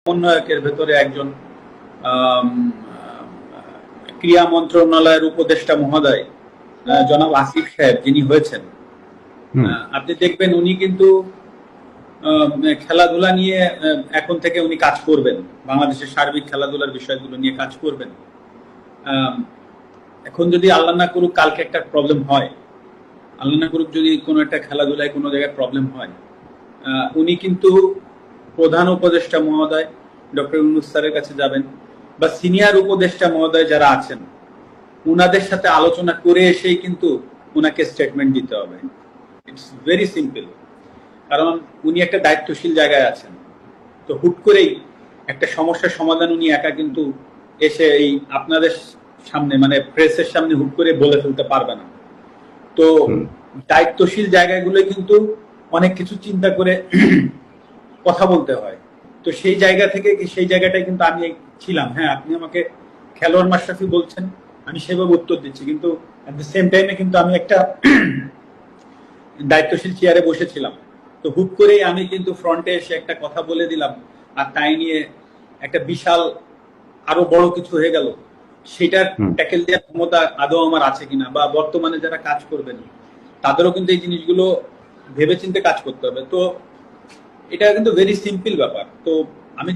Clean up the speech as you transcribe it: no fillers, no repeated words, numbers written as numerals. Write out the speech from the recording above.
সমন্বয়কের ভেতরে একজন ক্রীড়া মন্ত্রণালয়ের উপদেষ্টা মহোদয় জনাব আসিফ সাহেব যিনি হয়েছেন, আপনি দেখবেন উনি কিন্তু খেলাধুলা নিয়ে এখন থেকে উনি কাজ করবেন, বাংলাদেশের সার্বিক খেলাধুলার বিষয়গুলো নিয়ে কাজ করবেন। এখন যদি আল্লাহ না করুক কালকে একটা প্রবলেম হয়, আল্লাহ না করুক যদি কোনো একটা খেলাধুলায় কোনো জায়গায় প্রবলেম হয়, উনি কিন্তু প্রধান উপদেষ্টা মহোদয় ডক্টর ইউনূস স্যারের কাছে যাবেন বা সিনিয়র উপদেষ্টা মহোদয় যারা আছেন উনাদের সাথে আলোচনা করে এসেই কিন্তু উনাকে স্টেটমেন্ট দিতে হবে। ইটস ভেরি সিম্পল, কারণ উনি একটা দায়িত্বশীল জায়গায় আছেন। তো হুট করেই একটা সমস্যার সমাধান উনি একা কিন্তু এসে এই আপনাদের সামনে মানে প্রেসের সামনে হুট করে বলে ফেলতে পারবে না। তো দায়িত্বশীল জায়গাগুলো কিন্তু অনেক কিছু চিন্তা করে কথা বলতে হয়। তো সেই জায়গা থেকে সেই জায়গাটাই কিন্তু আমি ছিলাম। হ্যাঁ, আপনি আমাকে খেলোয়াড় মাশরাফি বলছেন, আমি সেভাবে উত্তর দিচ্ছি, কিন্তু এট দ্য সেম টাইমে কিন্তু আমি একটা দায়িত্বশীল চেয়ারে বসেছিলাম। তো হুট করেই আমি কিন্তু ফ্রন্টে এসে একটা কথা বলে দিলাম, আর তাই নিয়ে একটা বিশাল আরো বড় কিছু হয়ে গেল। সেটার ট্যাকেল দেওয়ার ক্ষমতা আদৌ আমার আছে কিনা, বা বর্তমানে যারা কাজ করবেন তাদেরও কিন্তু এই জিনিসগুলো ভেবেচিন্তে কাজ করতে হবে। তো এটা কিন্তু ভেরি সিম্পল ব্যাপার। তো আমি